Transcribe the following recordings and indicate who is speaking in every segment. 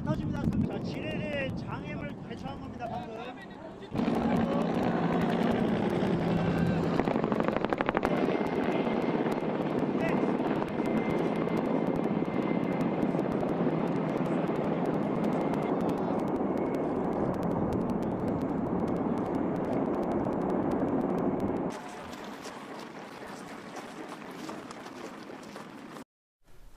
Speaker 1: 터집니다. 자, 지뢰의 장애물 대처한 겁니다, 방금.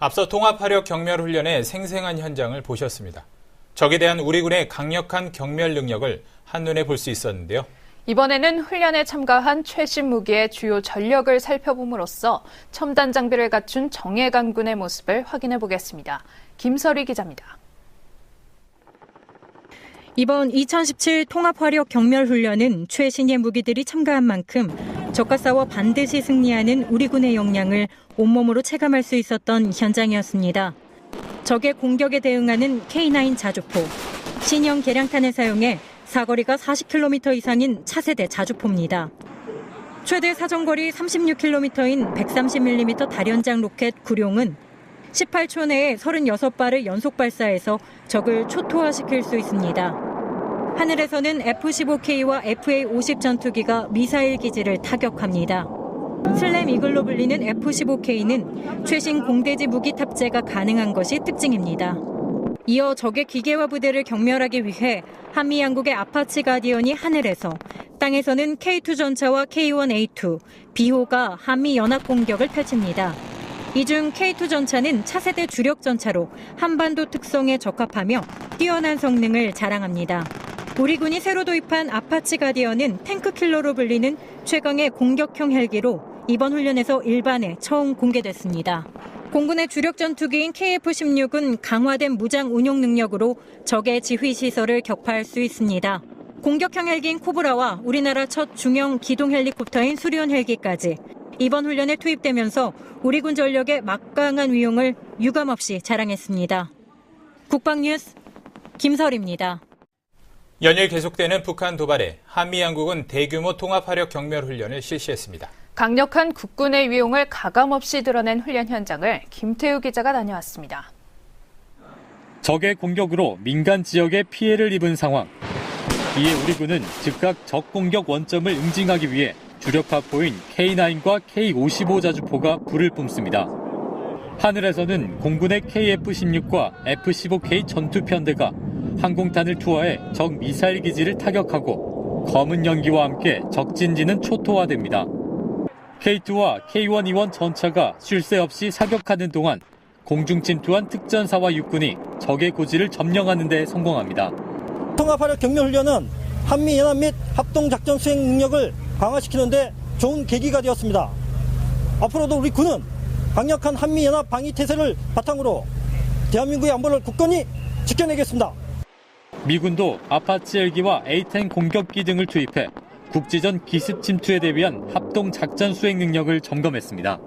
Speaker 2: 앞서 통합화력 경멸 훈련의 생생한 현장을 보셨습니다. 적에 대한 우리 군의 강력한 경멸 능력을 한눈에 볼 수 있었는데요.
Speaker 3: 이번에는 훈련에 참가한 최신 무기의 주요 전력을 살펴봄으로써 첨단 장비를 갖춘 정예관 군의 모습을 확인해 보겠습니다. 김설희 기자입니다.
Speaker 4: 이번 2017 통합화력 경멸훈련은 최신의 무기들이 참가한 만큼 적과 싸워 반드시 승리하는 우리 군의 역량을 온몸으로 체감할 수 있었던 현장이었습니다. 적의 공격에 대응하는 K9 자주포, 신형 개량탄을 사용해 사거리가 40km 이상인 차세대 자주포입니다. 최대 사정거리 36km인 130mm 다련장 로켓 구룡은 18초 내에 36발을 연속 발사해서 적을 초토화시킬 수 있습니다. 하늘에서는 F-15K와 FA-50 전투기가 미사일 기지를 타격합니다. 슬램 이글로 불리는 F-15K는 최신 공대지 무기 탑재가 가능한 것이 특징입니다. 이어 적의 기계화 부대를 경멸하기 위해 한미 양국의 아파치 가디언이 하늘에서, 땅에서는 K2 전차와 K1A2, 비호가 한미 연합 공격을 펼칩니다. 이 중 K2 전차는 차세대 주력 전차로 한반도 특성에 적합하며 뛰어난 성능을 자랑합니다. 우리 군이 새로 도입한 아파치 가디언은 탱크킬러로 불리는 최강의 공격형 헬기로 이번 훈련에서 일반에 처음 공개됐습니다. 공군의 주력 전투기인 KF-16은 강화된 무장 운용 능력으로 적의 지휘 시설을 격파할 수 있습니다. 공격형 헬기인 코브라와 우리나라 첫 중형 기동 헬리콥터인 수리온 헬기까지 이번 훈련에 투입되면서 우리 군 전력의 막강한 위용을 유감없이 자랑했습니다. 국방뉴스 김설입니다.
Speaker 2: 연일 계속되는 북한 도발에 한미 양국은 대규모 통합화력 경멸 훈련을 실시했습니다.
Speaker 3: 강력한 국군의 위용을 가감없이 드러낸 훈련 현장을 김태우 기자가 다녀왔습니다.
Speaker 5: 적의 공격으로 민간 지역에 피해를 입은 상황. 이에 우리 군은 즉각 적 공격 원점을 응징하기 위해 주력 파포인 K9과 K55 자주포가 불을 뿜습니다. 하늘에서는 공군의 KF-16과 F-15K 전투편대가 항공탄을 투하해 적 미사일 기지를 타격하고 검은 연기와 함께 적진지는 초토화됩니다. K2와 K1E1 전차가 쉴 새 없이 사격하는 동안 공중 침투한 특전사와 육군이 적의 고지를 점령하는 데 성공합니다.
Speaker 6: 통합화력 경멸훈련은 한미연합 및 합동작전 수행 능력을 강화시키는 데 좋은 계기가 되었습니다. 앞으로도 우리 군은 강력한 한미연합 방위태세를 바탕으로 대한민국의 안보를 굳건히 지켜내겠습니다.
Speaker 5: 미군도 아파치 헬기와 A-10 공격기 등을 투입해 국지전 기습 침투에 대비한 합동 작전 수행 능력을 점검했습니다.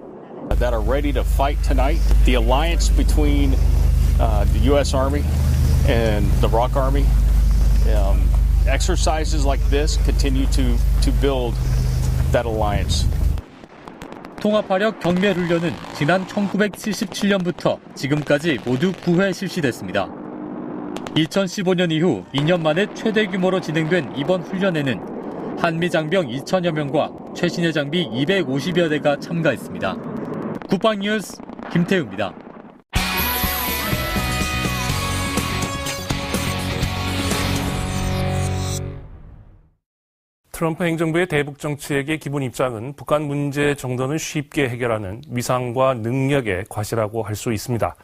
Speaker 7: That are ready to fight tonight. The alliance between the U.S. Army and the ROK Army. Exercises like this continue to build that alliance.
Speaker 5: 통합화력 경멸 훈련은 지난 1977년부터 지금까지 모두 9회 실시됐습니다. 2015년 이후 2년 만에 최대 규모로 진행된 이번 훈련에는 한미 장병 2,000여 명과 최신의 장비 250여 대가 참가했습니다. 국방뉴스 김태우입니다.
Speaker 8: 트럼프 행정부의 대북 정책의 기본 입장은 북한 문제 정도는 쉽게 해결하는 위상과 능력의 과시라고 할 수 있습니다.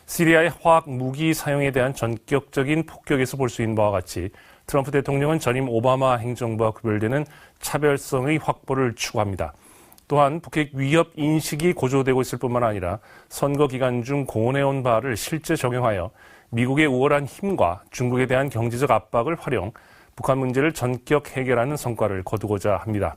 Speaker 8: 시리아의 화학 무기 사용에 대한 전격적인 폭격에서 볼 수 있는 바와 같이 트럼프 대통령은 전임 오바마 행정부와 구별되는 차별성의 확보를 추구합니다. 또한 북핵 위협 인식이 고조되고 있을 뿐만 아니라 선거 기간 중 공언해온 바를 실제 적용하여 미국의 우월한 힘과 중국에 대한 경제적 압박을 활용 북한 문제를 전격 해결하는 성과를 거두고자 합니다.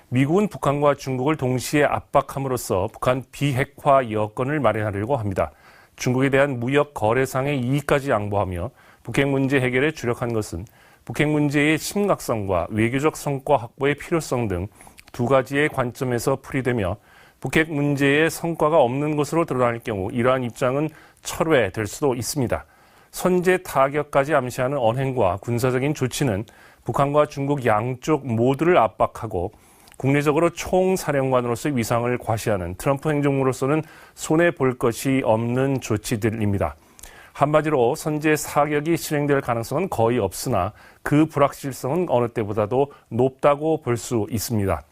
Speaker 8: 미국은 북한과 중국을 동시에 압박함으로써 북한 비핵화 여건을 마련하려고 합니다. 중국에 대한 무역 거래상의 이익까지 양보하며 북핵 문제 해결에 주력한 것은 북핵 문제의 심각성과 외교적 성과 확보의 필요성 등 두 가지의 관점에서 풀이되며 북핵 문제에 성과가 없는 것으로 드러날 경우 이러한 입장은 철회될 수도 있습니다. 선제 타격까지 암시하는 언행과 군사적인 조치는 북한과 중국 양쪽 모두를 압박하고 국내적으로 총사령관으로서의 위상을 과시하는 트럼프 행정부로서는 손해볼 것이 없는 조치들입니다. 한마디로 선제 사격이 실행될 가능성은 거의 없으나 그 불확실성은 어느 때보다도 높다고 볼 수 있습니다.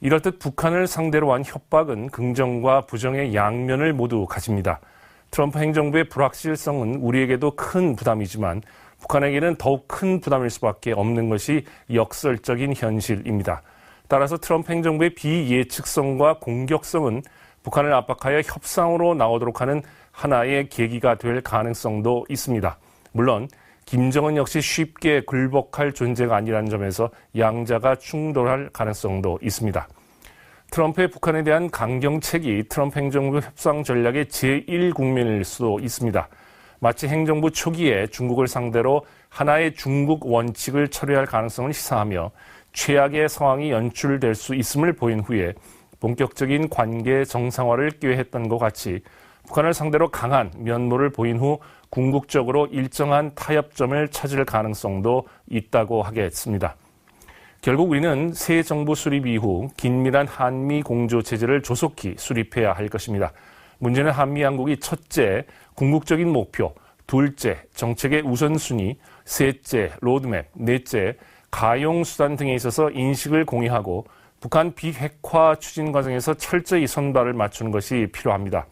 Speaker 8: 이럴 듯 북한을 상대로 한 협박은 긍정과 부정의 양면을 모두 가집니다. 트럼프 행정부의 불확실성은 우리에게도 큰 부담이지만 북한에게는 더욱 큰 부담일 수밖에 없는 것이 역설적인 현실입니다. 따라서 트럼프 행정부의 비예측성과 공격성은 북한을 압박하여 협상으로 나오도록 하는 하나의 계기가 될 가능성도 있습니다. 물론 김정은 역시 쉽게 굴복할 존재가 아니라는 점에서 양자가 충돌할 가능성도 있습니다. 트럼프의 북한에 대한 강경책이 트럼프 행정부 협상 전략의 제1국면일 수도 있습니다. 마치 행정부 초기에 중국을 상대로 하나의 중국 원칙을 철회할 가능성을 시사하며 최악의 상황이 연출될 수 있음을 보인 후에 본격적인 관계 정상화를 꾀했던 것 같이 북한을 상대로 강한 면모를 보인 후 궁극적으로 일정한 타협점을 찾을 가능성도 있다고 하겠습니다. 결국 우리는 새 정부 수립 이후 긴밀한 한미 공조 체제를 조속히 수립해야 할 것입니다. 문제는 한미 양국이 첫째, 궁극적인 목표, 둘째, 정책의 우선순위, 셋째, 로드맵, 넷째, 가용수단 등에 있어서 인식을 공유하고 북한 비핵화 추진 과정에서 철저히 선발을 맞추는 것이 필요합니다.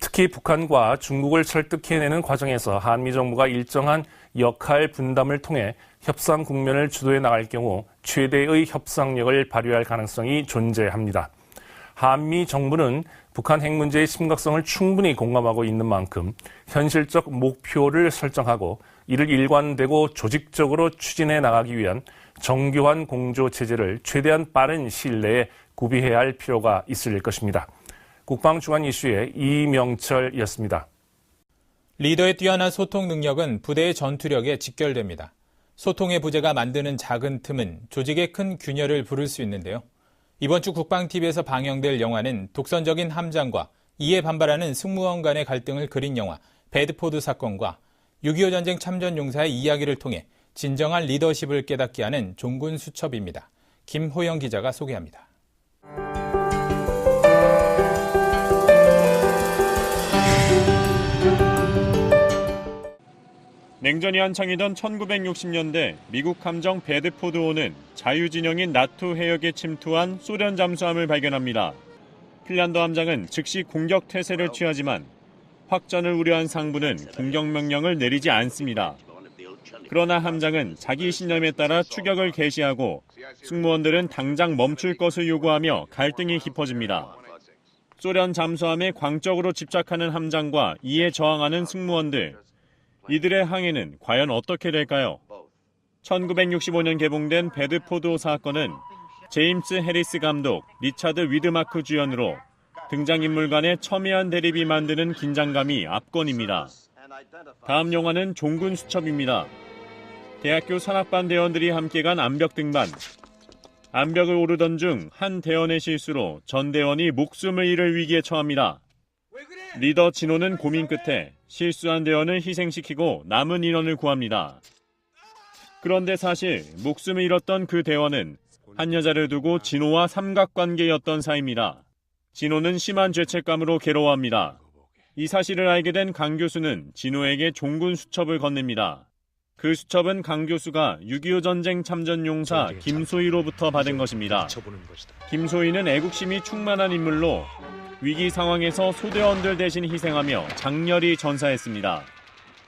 Speaker 8: 특히 북한과 중국을 설득해내는 과정에서 한미 정부가 일정한 역할 분담을 통해 협상 국면을 주도해 나갈 경우 최대의 협상력을 발휘할 가능성이 존재합니다. 한미 정부는 북한 핵 문제의 심각성을 충분히 공감하고 있는 만큼 현실적 목표를 설정하고 이를 일관되고 조직적으로 추진해 나가기 위한 정교한 공조 체제를 최대한 빠른 시일 내에 구비해야 할 필요가 있을 것입니다. 국방주간 이슈의 이명철이었습니다.
Speaker 2: 리더의 뛰어난 소통 능력은 부대의 전투력에 직결됩니다. 소통의 부재가 만드는 작은 틈은 조직의 큰 균열을 부를 수 있는데요. 이번 주 국방TV에서 방영될 영화는 독선적인 함장과 이에 반발하는 승무원 간의 갈등을 그린 영화 배드포드 사건과 6.25 전쟁 참전 용사의 이야기를 통해 진정한 리더십을 깨닫게 하는 종군 수첩입니다. 김호영 기자가 소개합니다.
Speaker 9: 냉전이 한창이던 1960년대 미국 함정 배드포드호는 자유진영인 나토 해역에 침투한 소련 잠수함을 발견합니다. 핀란드 함장은 즉시 공격 태세를 취하지만 확전을 우려한 상부는 공격 명령을 내리지 않습니다. 그러나 함장은 자기 신념에 따라 추격을 개시하고 승무원들은 당장 멈출 것을 요구하며 갈등이 깊어집니다. 소련 잠수함에 광적으로 집착하는 함장과 이에 저항하는 승무원들. 이들의 항해는 과연 어떻게 될까요? 1965년 개봉된 배드포드호 사건은 제임스 해리스 감독, 리차드 위드마크 주연으로 등장인물 간의 첨예한 대립이 만드는 긴장감이 압권입니다. 다음 영화는 종군 수첩입니다. 대학교 산악반 대원들이 함께 간 암벽 등반. 암벽을 오르던 중 한 대원의 실수로 전 대원이 목숨을 잃을 위기에 처합니다. 리더 진호는 고민 끝에 실수한 대원을 희생시키고 남은 인원을 구합니다. 그런데 사실 목숨을 잃었던 그 대원은 한 여자를 두고 진호와 삼각관계였던 사이입니다. 진호는 심한 죄책감으로 괴로워합니다. 이 사실을 알게 된 강 교수는 진호에게 종군 수첩을 건넵니다. 그 수첩은 강 교수가 6.25 전쟁 참전 용사 김소희로부터 받은 것입니다. 김소희는 애국심이 충만한 인물로 위기 상황에서 소대원들 대신 희생하며 장렬히 전사했습니다.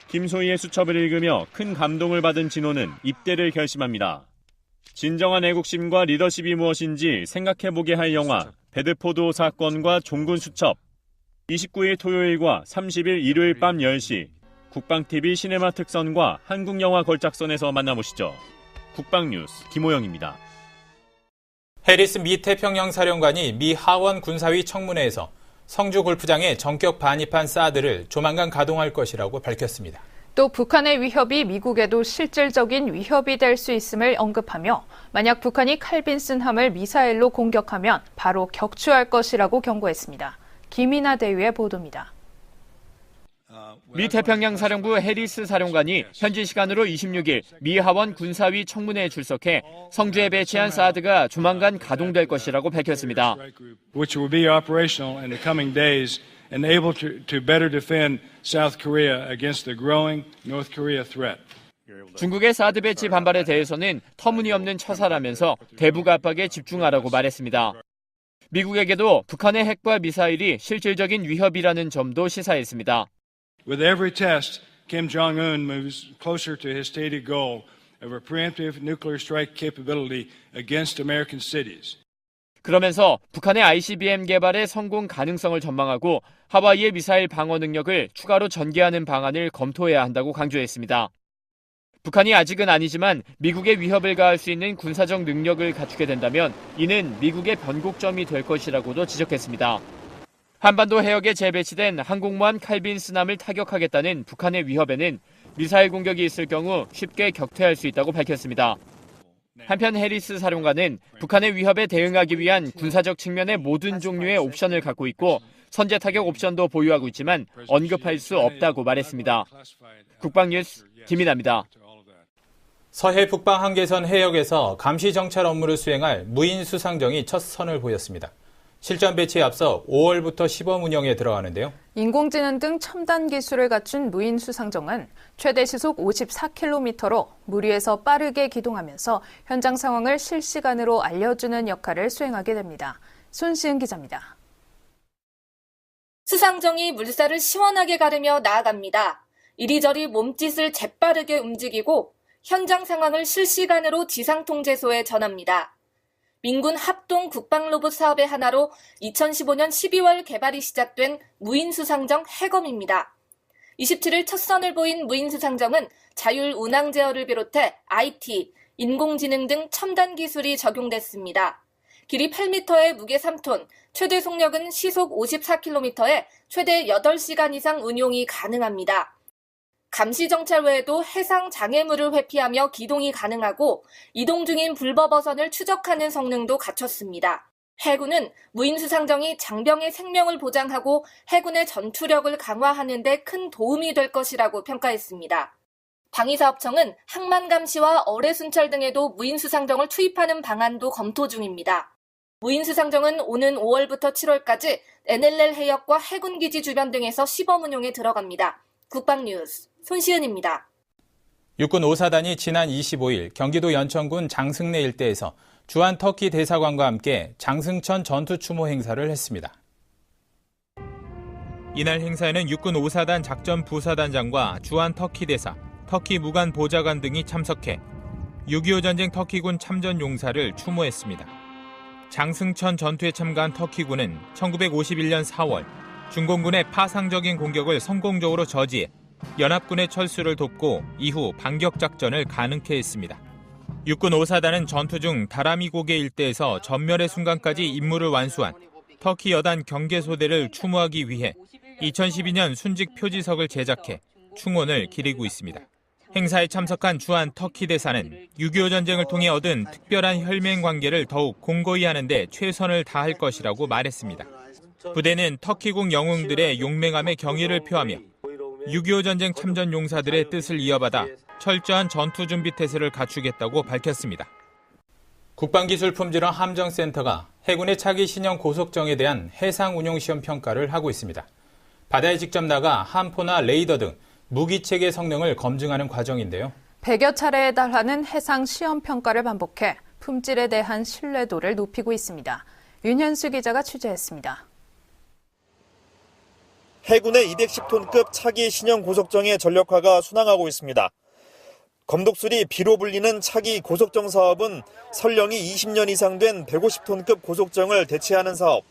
Speaker 9: 김소희의 수첩을 읽으며 큰 감동을 받은 진호는 입대를 결심합니다. 진정한 애국심과 리더십이 무엇인지 생각해보게 할 영화 배드포드호 사건과 종군 수첩. 29일 토요일과 30일 일요일 밤 10시 국방TV 시네마 특선과 한국영화 걸작선에서 만나보시죠. 국방뉴스 김호영입니다.
Speaker 2: 해리스 미 태평양 사령관이 미 하원 군사위 청문회에서 성주 골프장에 전격 반입한 사드를 조만간 가동할 것이라고 밝혔습니다.
Speaker 3: 또 북한의 위협이 미국에도 실질적인 위협이 될 수 있음을 언급하며 만약 북한이 칼빈슨 함을 미사일로 공격하면 바로 격추할 것이라고 경고했습니다. 김이나 대위의 보도입니다.
Speaker 10: 미 태평양 사령부 해리스 사령관이 현지 시간으로 26일 미 하원 군사위 청문회에 출석해 성주에 배치한 사드가 조만간 가동될 것이라고 밝혔습니다.
Speaker 11: Which will be operational in the coming days and able to better defend South Korea against the growing North Korea threat.
Speaker 10: 중국의 사드 배치 반발에 대해서는 터무니없는 처사라면서 대북 압박에 집중하라고 말했습니다. 미국에게도 북한의 핵과 미사일이 실질적인 위협이라는 점도 시사했습니다.
Speaker 11: With every test, Kim Jong-un moves closer to his stated goal of a preemptive nuclear strike capability against American cities.
Speaker 10: 그러면서 북한의 ICBM 개발의 성공 가능성을 전망하고 하와이의 미사일 방어 능력을 추가로 전개하는 방안을 검토해야 한다고 강조했습니다. 북한이 아직은 아니지만 미국의 위협을 가할 수 있는 군사적 능력을 갖추게 된다면 이는 미국의 변곡점이 될 것이라고도 지적했습니다. 한반도 해역에 재배치된 항공모함 칼빈스남을 타격하겠다는 북한의 위협에는 미사일 공격이 있을 경우 쉽게 격퇴할 수 있다고 밝혔습니다. 한편 해리스 사령관은 북한의 위협에 대응하기 위한 군사적 측면의 모든 종류의 옵션을 갖고 있고 선제 타격 옵션도 보유하고 있지만 언급할 수 없다고 말했습니다. 국방뉴스 김민아입니다.
Speaker 2: 서해 북방 한계선 해역에서 감시 정찰 업무를 수행할 무인 수상정이 첫 선을 보였습니다. 실전 배치에 앞서 5월부터 시범 운영에 들어가는데요.
Speaker 3: 인공지능 등 첨단 기술을 갖춘 무인 수상정은 최대 시속 54km로 물 위에서 빠르게 기동하면서 현장 상황을 실시간으로 알려주는 역할을 수행하게 됩니다. 손시은 기자입니다.
Speaker 12: 수상정이 물살을 시원하게 가르며 나아갑니다. 이리저리 몸짓을 재빠르게 움직이고 현장 상황을 실시간으로 지상통제소에 전합니다. 민군 합동 국방로봇 사업의 하나로 2015년 12월 개발이 시작된 무인수상정 해검입니다. 27일 첫 선을 보인 무인수상정은 자율 운항 제어를 비롯해 IT, 인공지능 등 첨단 기술이 적용됐습니다. 길이 8m에 무게 3톤, 최대 속력은 시속 54km에 최대 8시간 이상 운용이 가능합니다. 감시 정찰 외에도 해상 장애물을 회피하며 기동이 가능하고 이동 중인 불법어선을 추적하는 성능도 갖췄습니다. 해군은 무인수상정이 장병의 생명을 보장하고 해군의 전투력을 강화하는 데 큰 도움이 될 것이라고 평가했습니다. 방위사업청은 항만 감시와 어뢰 순찰 등에도 무인수상정을 투입하는 방안도 검토 중입니다. 무인수상정은 오는 5월부터 7월까지 NLL 해역과 해군기지 주변 등에서 시범 운용에 들어갑니다. 국방뉴스 손시은입니다.
Speaker 2: 육군 5사단이 지난 25일 경기도 연천군 장승내 일대에서 주한 터키 대사관과 함께 장승천 전투추모 행사를 했습니다. 이날 행사에는 육군 5사단 작전부사단장과 주한 터키 대사, 터키 무관 보좌관 등이 참석해 6.25 전쟁 터키군 참전 용사를 추모했습니다. 장승천 전투에 참가한 터키군은 1951년 4월 중공군의 파상적인 공격을 성공적으로 저지해 연합군의 철수를 돕고 이후 반격작전을 가능케 했습니다. 육군 5사단은 전투 중 다라미고개 일대에서 전멸의 순간까지 임무를 완수한 터키 여단 경계소대를 추모하기 위해 2012년 순직 표지석을 제작해 충원을 기리고 있습니다. 행사에 참석한 주한 터키 대사는 6.25 전쟁을 통해 얻은 특별한 혈맹 관계를 더욱 공고히 하는 데 최선을 다할 것이라고 말했습니다. 부대는 터키국 영웅들의 용맹함에 경의를 표하며 6.25 전쟁 참전 용사들의 뜻을 이어받아 철저한 전투 준비 태세를 갖추겠다고 밝혔습니다. 국방기술품질원 함정센터가 해군의 차기 신형 고속정에 대한 해상 운용 시험 평가를 하고 있습니다. 바다에 직접 나가 함포나 레이더 등 무기체계 성능을 검증하는 과정인데요.
Speaker 3: 100여 차례에 달하는 해상 시험 평가를 반복해 품질에 대한 신뢰도를 높이고 있습니다. 윤현수 기자가 취재했습니다.
Speaker 13: 해군의 210톤급 차기 신형 고속정의 전력화가 순항하고 있습니다. 검독술이 B로 불리는 차기 고속정 사업은 설령이 20년 이상 된 150톤급 고속정을 대체하는 사업.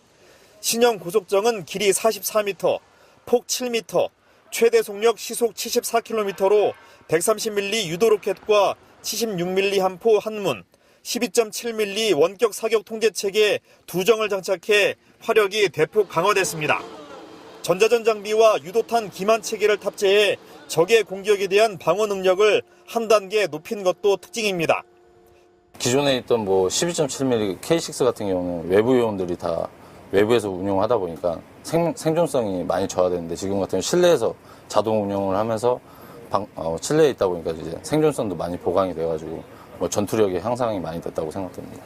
Speaker 13: 신형 고속정은 길이 44m, 폭 7m, 최대 속력 시속 74km로 130mm 유도 로켓과 76mm 함포 한문, 12.7mm 원격 사격 통제체계 2정을 장착해 화력이 대폭 강화됐습니다. 전자전 장비와 유도탄 기만 체계를 탑재해 적의 공격에 대한 방어 능력을 한 단계 높인 것도 특징입니다.
Speaker 14: 기존에 있던 12.7mm K6 같은 경우는 외부 요원들이 다 외부에서 운용하다 보니까 생존성이 많이 저하되는데 지금 같은 경우 실내에서 자동 운용을 하면서 실내에 있다 보니까 이제 생존성도 많이 보강이 돼가지고 전투력의 향상이 많이 됐다고 생각됩니다.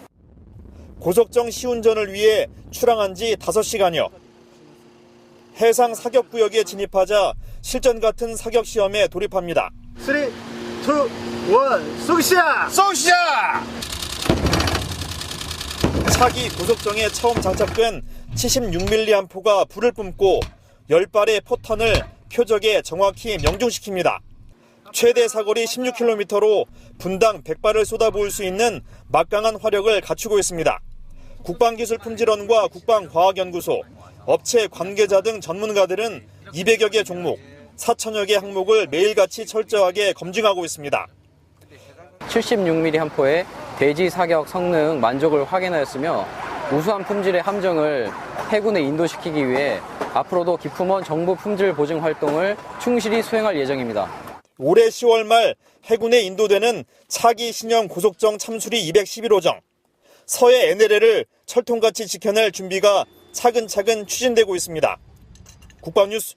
Speaker 13: 고속정 시운전을 위해 출항한 지 5시간여. 해상 사격구역에 진입하자 실전 같은 사격 시험에 돌입합니다.
Speaker 1: 3, 2, 1, 쏘시야!
Speaker 13: 쏘시야! 차기 고속정에 처음 장착된 76mm 함포가 불을 뿜고 10발의 포탄을 표적에 정확히 명중시킵니다. 최대 사거리 16km로 분당 100발을 쏟아부을 수 있는 막강한 화력을 갖추고 있습니다. 국방기술품질원과 국방과학연구소, 업체 관계자 등 전문가들은 200여 개 종목, 4천여 개 항목을 매일같이 철저하게 검증하고 있습니다.
Speaker 15: 76mm 함포의 대지 사격 성능 만족을 확인하였으며 우수한 품질의 함정을 해군에 인도시키기 위해 앞으로도 기품원 정부 품질 보증 활동을 충실히 수행할 예정입니다.
Speaker 13: 올해 10월 말 해군에 인도되는 차기 신형 고속정 참수리 211호정, 서해 NLL을 철통같이 지켜낼 준비가 차근차근 추진되고 있습니다. 국방뉴스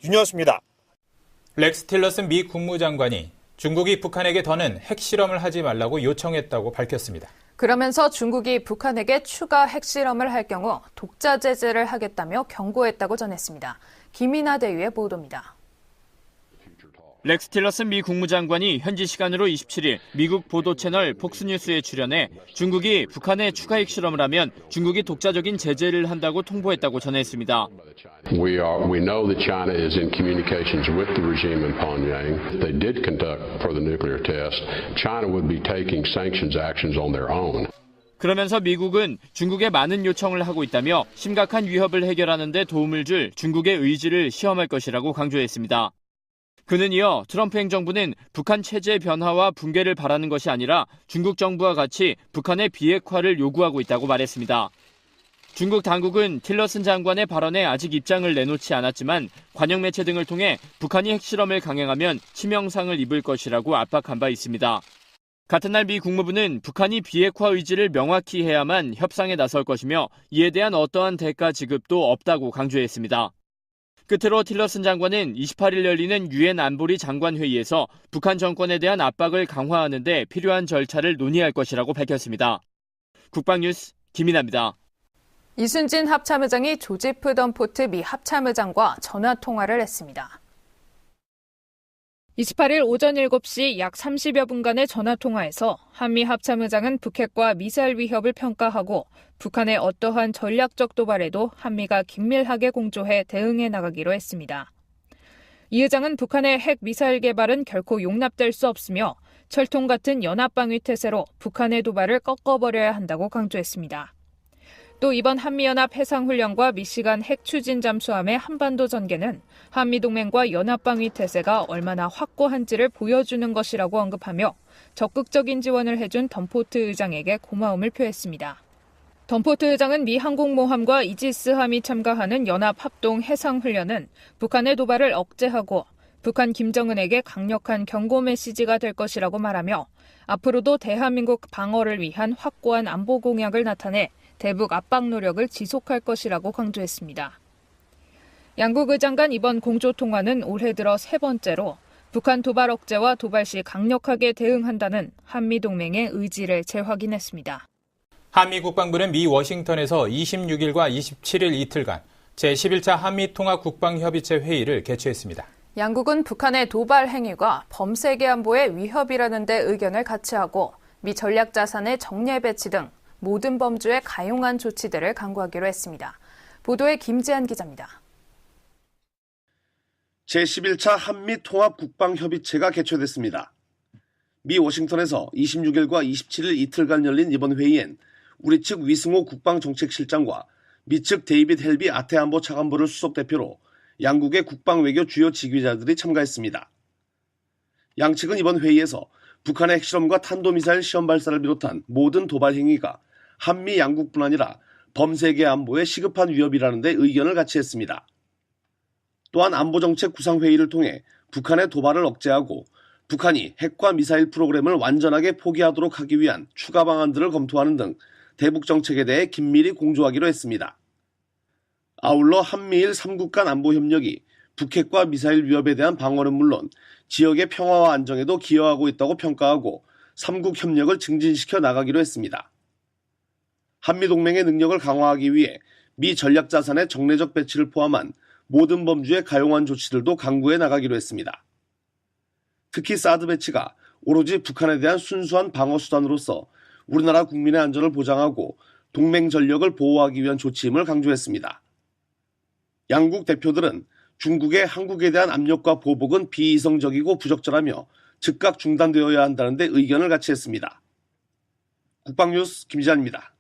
Speaker 13: 윤여수입니다.
Speaker 2: 렉스 틸러슨 미 국무장관이 중국이 북한에게 더는 핵실험을 하지 말라고 요청했다고 밝혔습니다.
Speaker 3: 그러면서 중국이 북한에게 추가 핵실험을 할 경우 독자 제재를 하겠다며 경고했다고 전했습니다. 김이나 대위의 보도입니다.
Speaker 10: 렉스 틸러슨 미 국무장관이 현지 시간으로 27일 미국 보도 채널 폭스뉴스에 출연해 중국이 북한에 추가 핵실험을 하면 중국이 독자적인 제재를 한다고 통보했다고 전했습니다.
Speaker 16: We know that China is in communications with the regime in Pyongyang. If they did conduct further nuclear tests, China would be taking sanctions actions on their own.
Speaker 10: 그러면서 미국은 중국에 많은 요청을 하고 있다며 심각한 위협을 해결하는 데 도움을 줄 중국의 의지를 시험할 것이라고 강조했습니다. 그는 이어 트럼프 행정부는 북한 체제 변화와 붕괴를 바라는 것이 아니라 중국 정부와 같이 북한의 비핵화를 요구하고 있다고 말했습니다. 중국 당국은 틸러슨 장관의 발언에 아직 입장을 내놓지 않았지만 관영 매체 등을 통해 북한이 핵실험을 강행하면 치명상을 입을 것이라고 압박한 바 있습니다. 같은 날 미 국무부는 북한이 비핵화 의지를 명확히 해야만 협상에 나설 것이며 이에 대한 어떠한 대가 지급도 없다고 강조했습니다. 끝으로 틸러슨 장관은 28일 열리는 유엔 안보리 장관회의에서 북한 정권에 대한 압박을 강화하는 데 필요한 절차를 논의할 것이라고 밝혔습니다. 국방뉴스 김인아입니다.
Speaker 3: 이순진 합참의장이 조지프 던포트 미 합참의장과 전화통화를 했습니다. 28일 오전 7시 약 30여 분간의 전화통화에서 한미 합참의장은 북핵과 미사일 위협을 평가하고 북한의 어떠한 전략적 도발에도 한미가 긴밀하게 공조해 대응해 나가기로 했습니다. 이 의장은 북한의 핵 미사일 개발은 결코 용납될 수 없으며 철통 같은 연합방위 태세로 북한의 도발을 꺾어버려야 한다고 강조했습니다. 또 이번 한미연합 해상훈련과 미시간 핵 추진 잠수함의 한반도 전개는 한미동맹과 연합방위 태세가 얼마나 확고한지를 보여주는 것이라고 언급하며 적극적인 지원을 해준 던포트 의장에게 고마움을 표했습니다. 던포트 의장은 미 항공모함과 이지스함이 참가하는 연합합동 해상훈련은 북한의 도발을 억제하고 북한 김정은에게 강력한 경고 메시지가 될 것이라고 말하며 앞으로도 대한민국 방어를 위한 확고한 안보 공약을 나타내 대북 압박 노력을 지속할 것이라고 강조했습니다. 양국 의장 간 이번 공조통화는 올해 들어 3번째로 북한 도발 억제와 도발 시 강력하게 대응한다는 한미동맹의 의지를 재확인했습니다.
Speaker 2: 한미 국방부는 미 워싱턴에서 26일과 27일 이틀간 제11차 한미통합 국방협의체 회의를 개최했습니다.
Speaker 3: 양국은 북한의 도발 행위가 범세계 안보의 위협이라는 데 의견을 같이 하고 미 전략자산의 정례 배치 등 모든 범주에 가용한 조치들을 강구하기로 했습니다. 보도에 김재한 기자입니다.
Speaker 17: 제11차 한미통합국방협의체가 개최됐습니다. 미 워싱턴에서 26일과 27일 이틀간 열린 이번 회의엔 우리 측 위승호 국방정책실장과 미 측 데이빗 헬비 아태안보 차관보를 수석대표로 양국의 국방외교 주요 지휘자들이 참가했습니다. 양측은 이번 회의에서 북한의 핵실험과 탄도미사일 시험 발사를 비롯한 모든 도발 행위가 한미 양국뿐 아니라 범세계 안보에 시급한 위협이라는 데 의견을 같이 했습니다. 또한 안보정책 구상회의를 통해 북한의 도발을 억제하고 북한이 핵과 미사일 프로그램을 완전하게 포기하도록 하기 위한 추가 방안들을 검토하는 등 대북 정책에 대해 긴밀히 공조하기로 했습니다. 아울러 한미일 3국 간 안보 협력이 북핵과 미사일 위협에 대한 방어는 물론 지역의 평화와 안정에도 기여하고 있다고 평가하고 3국 협력을 증진시켜 나가기로 했습니다. 한미동맹의 능력을 강화하기 위해 미 전략자산의 정례적 배치를 포함한 모든 범주의 가용한 조치들도 강구해 나가기로 했습니다. 특히 사드 배치가 오로지 북한에 대한 순수한 방어 수단으로서 우리나라 국민의 안전을 보장하고 동맹 전력을 보호하기 위한 조치임을 강조했습니다. 양국 대표들은 중국의 한국에 대한 압력과 보복은 비이성적이고 부적절하며 즉각 중단되어야 한다는 데 의견을 같이 했습니다. 국방뉴스 김지한입니다.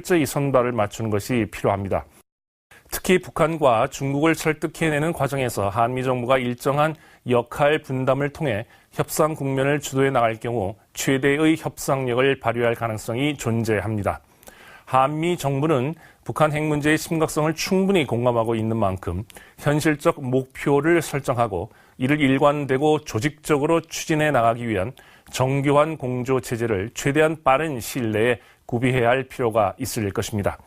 Speaker 8: 철저히 선발을 맞추는 것이 필요합니다. 특히 북한과 중국을 설득해내는 과정에서 한미 정부가 일정한 역할 분담을 통해 협상 국면을 주도해 나갈 경우 최대의 협상력을 발휘할 가능성이 존재합니다. 한미 정부는 북한 핵 문제의 심각성을 충분히 공감하고 있는 만큼 현실적 목표를 설정하고 이를 일관되고 조직적으로 추진해 나가기 위한 정교한 공조 체제를 최대한 빠른 시일 내에 구비해야 할 필요가 있을 것입니다.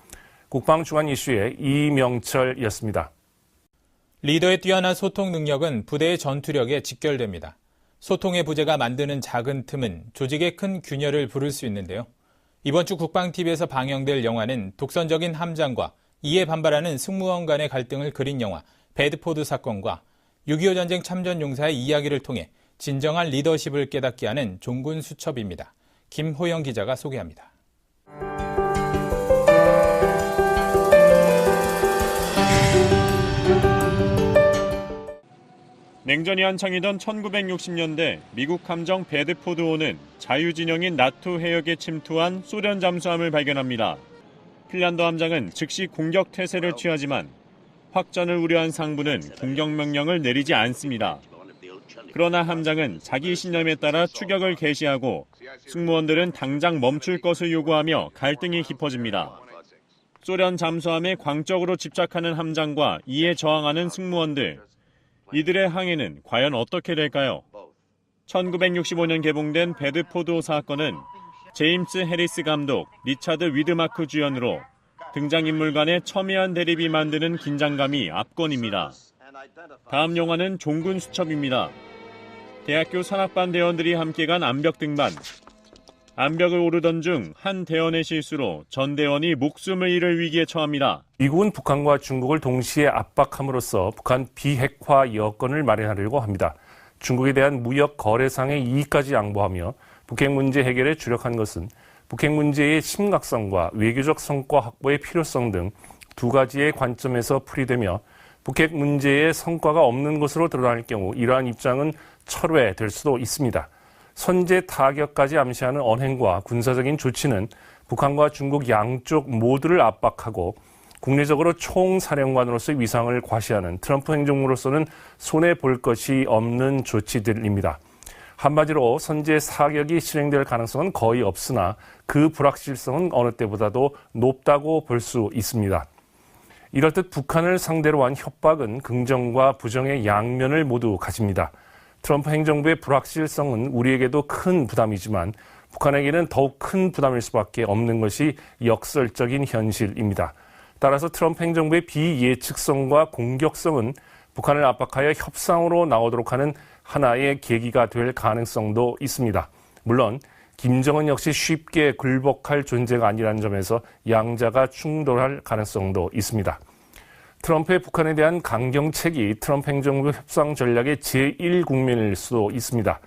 Speaker 8: 국방주간 이슈의 이명철이었습니다.
Speaker 2: 리더의 뛰어난 소통 능력은 부대의 전투력에 직결됩니다. 소통의 부재가 만드는 작은 틈은 조직의 큰 균열을 부를 수 있는데요. 이번 주 국방TV에서 방영될 영화는 독선적인 함장과 이에 반발하는 승무원 간의 갈등을 그린 영화 배드포드 사건과 6.25 전쟁 참전 용사의 이야기를 통해 진정한 리더십을 깨닫게 하는 종군 수첩입니다. 김호영 기자가 소개합니다.
Speaker 9: 냉전이 한창이던 1960년대 미국 함정 배드포드호는 자유진영인 나토 해역에 침투한 소련 잠수함을 발견합니다. 핀란드 함장은 즉시 공격 태세를 취하지만 확전을 우려한 상부는 공격 명령을 내리지 않습니다. 그러나 함장은 자기 신념에 따라 추격을 개시하고 승무원들은 당장 멈출 것을 요구하며 갈등이 깊어집니다. 소련 잠수함에 광적으로 집착하는 함장과 이에 저항하는 승무원들. 이들의 항해는 과연 어떻게 될까요? 1965년 개봉된 배드포드호 사건은 제임스 해리스 감독, 리차드 위드마크 주연으로 등장인물 간의 첨예한 대립이 만드는 긴장감이 압권입니다. 다음 영화는 종군 수첩입니다. 대학교 산악반 대원들이 함께 간 암벽 등반. 암벽을 오르던 중 한 대원의 실수로 전 대원이 목숨을 잃을 위기에 처합니다.
Speaker 8: 미국은 북한과 중국을 동시에 압박함으로써 북한 비핵화 여건을 마련하려고 합니다. 중국에 대한 무역 거래상의 이익까지 양보하며 북핵 문제 해결에 주력한 것은 북핵 문제의 심각성과 외교적 성과 확보의 필요성 등 두 가지의 관점에서 풀이되며 북핵 문제에 성과가 없는 것으로 드러날 경우 이러한 입장은 철회될 수도 있습니다. 선제 타격까지 암시하는 언행과 군사적인 조치는 북한과 중국 양쪽 모두를 압박하고 국내적으로 총사령관으로서의 위상을 과시하는 트럼프 행정부로서는 손해볼 것이 없는 조치들입니다. 한마디로 선제 사격이 실행될 가능성은 거의 없으나 그 불확실성은 어느 때보다도 높다고 볼 수 있습니다. 이럴듯 북한을 상대로 한 협박은 긍정과 부정의 양면을 모두 가집니다. 트럼프 행정부의 불확실성은 우리에게도 큰 부담이지만 북한에게는 더욱 큰 부담일 수밖에 없는 것이 역설적인 현실입니다. 따라서 트럼프 행정부의 비예측성과 공격성은 북한을 압박하여 협상으로 나오도록 하는 하나의 계기가 될 가능성도 있습니다. 물론 김정은 역시 쉽게 굴복할 존재가 아니라는 점에서 양자가 충돌할 가능성도 있습니다. 트럼프의 북한에 대한 강경책이 트럼프 행정부 협상 전략의 제1국면일 수도 있습니다.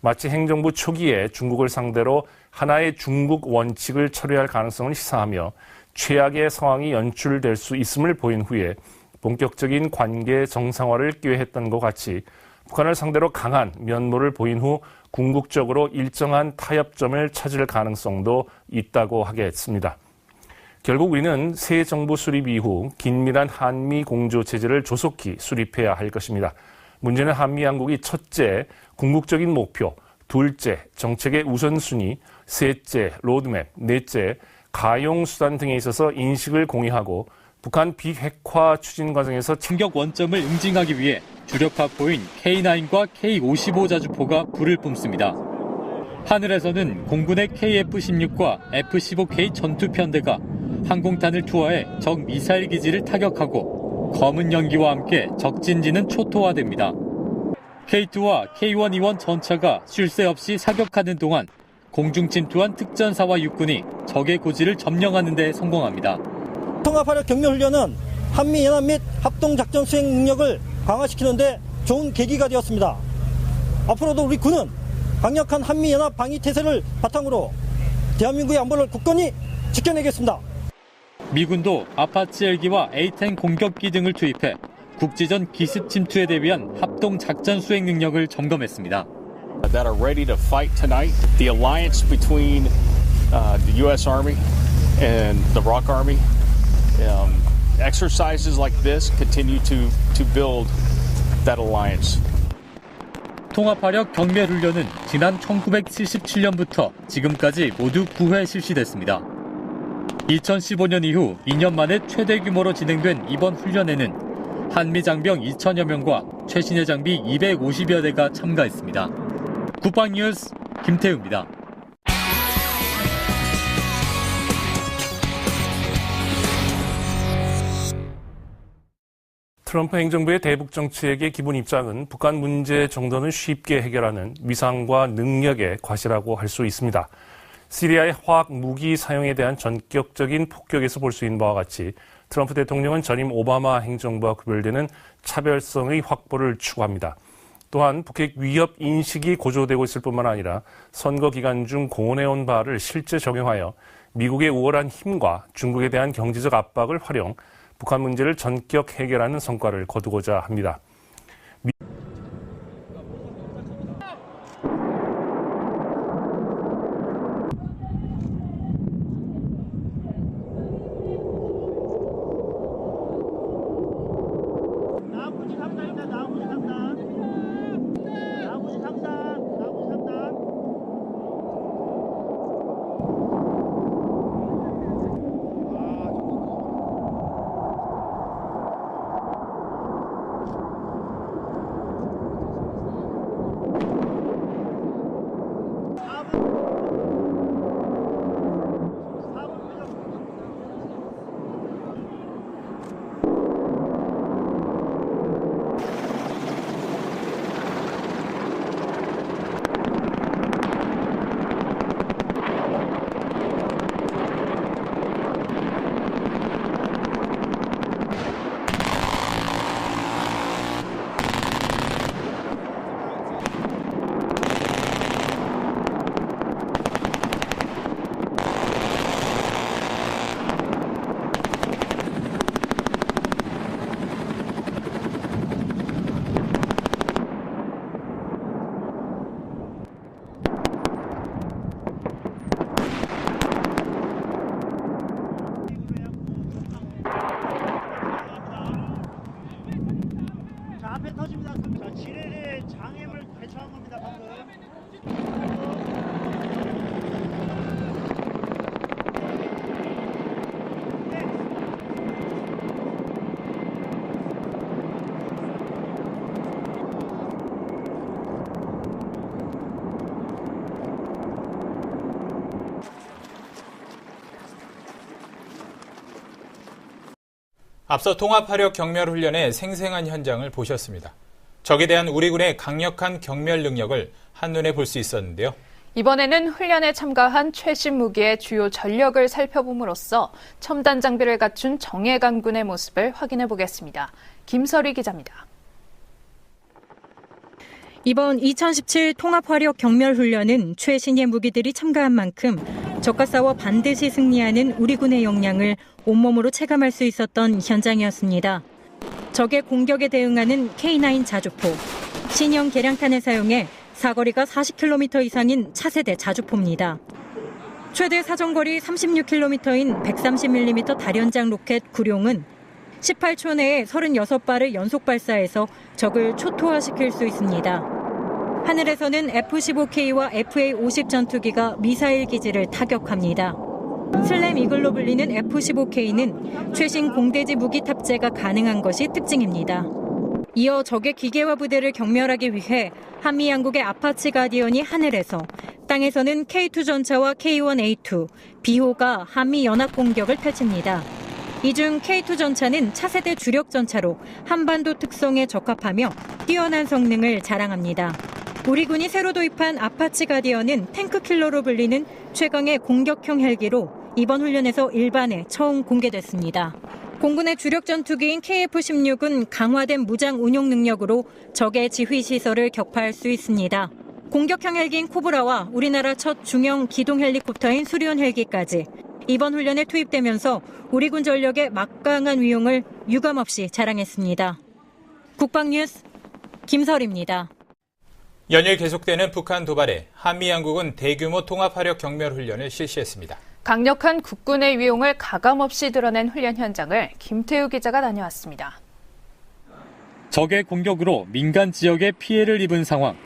Speaker 8: 마치 행정부 초기에 중국을 상대로 하나의 중국 원칙을 철회할 가능성을 시사하며 최악의 상황이 연출될 수 있음을 보인 후에 본격적인 관계 정상화를 꾀했던 것 같이 북한을 상대로 강한 면모를 보인 후 궁극적으로 일정한 타협점을 찾을 가능성도 있다고 하겠습니다. 결국 우리는 새 정부 수립 이후 긴밀한 한미 공조 체제를 조속히 수립해야 할 것입니다. 문제는 한미 양국이 첫째, 궁극적인 목표, 둘째, 정책의 우선순위, 셋째, 로드맵, 넷째, 가용수단 등에 있어서 인식을 공유하고 북한 비핵화 추진 과정에서
Speaker 5: 충격 원점을 응징하기 위해 주력 파포인 K9과 K55 자주포가 불을 뿜습니다. 하늘에서는 공군의 KF-16과 F-15K 전투편대가 항공탄을 투하해 적 미사일 기지를 타격하고 검은 연기와 함께 적진지는 초토화됩니다. K2와 K121 전차가 쉴 새 없이 사격하는 동안 공중 침투한 특전사와 육군이 적의 고지를 점령하는 데 성공합니다.
Speaker 6: 통합화력 격려훈련은 한미연합 및 합동작전 수행 능력을 강화시키는 데 좋은 계기가 되었습니다. 앞으로도 우리 군은 강력한 한미연합 방위태세를 바탕으로 대한민국의 안보를 굳건히 지켜내겠습니다.
Speaker 5: 미군도 아파치 헬기와 A-10 공격기 등을 투입해 국지전 기습 침투에 대비한 합동작전 수행 능력을 점검했습니다.
Speaker 7: That are ready to fight tonight. The alliance between the U.S. Army and the ROK Army. Exercises like this continue to build that alliance.
Speaker 5: 통합화력 경멸훈련은 지난 1977년부터 지금까지 모두 9회 실시됐습니다. 2015년 이후 2년 만에 최대 규모로 진행된 이번 훈련에는 한미 장병 2,000여 명과 최신의 장비 250여 대가 참가했습니다. 국방뉴스 김태우입니다.
Speaker 8: 트럼프 행정부의 대북 정책의 기본 입장은 북한 문제 정도는 쉽게 해결하는 위상과 능력의 과시라고 할 수 있습니다. 시리아의 화학 무기 사용에 대한 전격적인 폭격에서 볼 수 있는 바와 같이 트럼프 대통령은 전임 오바마 행정부와 구별되는 차별성의 확보를 추구합니다. 또한 북핵 위협 인식이 고조되고 있을 뿐만 아니라 선거 기간 중 공언해온 바를 실제 적용하여 미국의 우월한 힘과 중국에 대한 경제적 압박을 활용 북한 문제를 전격 해결하는 성과를 거두고자 합니다.
Speaker 1: 지뢰에 장애물 대처한 겁니다, 방금.
Speaker 2: 앞서 통합화력 경멸훈련의 생생한 현장을 보셨습니다. 적에 대한 우리 군의 강력한 경멸 능력을 한눈에 볼 수 있었는데요.
Speaker 3: 이번에는 훈련에 참가한 최신 무기의 주요 전력을 살펴봄으로써 첨단 장비를 갖춘 정예강 군의 모습을 확인해 보겠습니다. 김설희 기자입니다.
Speaker 4: 이번 2017 통합화력 경멸훈련은 최신의 무기들이 참가한 만큼 적과 싸워 반드시 승리하는 우리 군의 역량을 온몸으로 체감할 수 있었던 현장이었습니다. 적의 공격에 대응하는 K9 자주포, 신형 개량탄을 사용해 사거리가 40km 이상인 차세대 자주포입니다. 최대 사정거리 36km인 130mm 다련장 로켓 구룡은 18초 내에 36발을 연속 발사해서 적을 초토화시킬 수 있습니다. 하늘에서는 F-15K와 FA-50 전투기가 미사일 기지를 타격합니다. 슬램 이글로 불리는 F-15K는 최신 공대지 무기 탑재가 가능한 것이 특징입니다. 이어 적의 기계화 부대를 경멸하기 위해 한미 양국의 아파치 가디언이 하늘에서, 땅에서는 K2 전차와 K1A2, 비호가 한미 연합 공격을 펼칩니다. 이 중 K2 전차는 차세대 주력 전차로 한반도 특성에 적합하며 뛰어난 성능을 자랑합니다. 우리 군이 새로 도입한 아파치 가디언은 탱크킬러로 불리는 최강의 공격형 헬기로 이번 훈련에서 일반에 처음 공개됐습니다. 공군의 주력 전투기인 KF-16은 강화된 무장 운용 능력으로 적의 지휘 시설을 격파할 수 있습니다. 공격형 헬기인 코브라와 우리나라 첫 중형 기동 헬리콥터인 수리온 헬기까지 이번 훈련에 투입되면서 우리 군 전력의 막강한 위용을 유감없이 자랑했습니다. 국방뉴스 김설입니다.
Speaker 2: 연일 계속되는 북한 도발에 한미 양국은 대규모 통합화력 경멸훈련을 실시했습니다.
Speaker 3: 강력한 국군의 위용을 가감없이 드러낸 훈련 현장을 김태우 기자가 다녀왔습니다.
Speaker 5: 적의 공격으로 민간 지역에 피해를 입은 상황.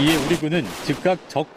Speaker 5: 이에 우리 군은 즉각 적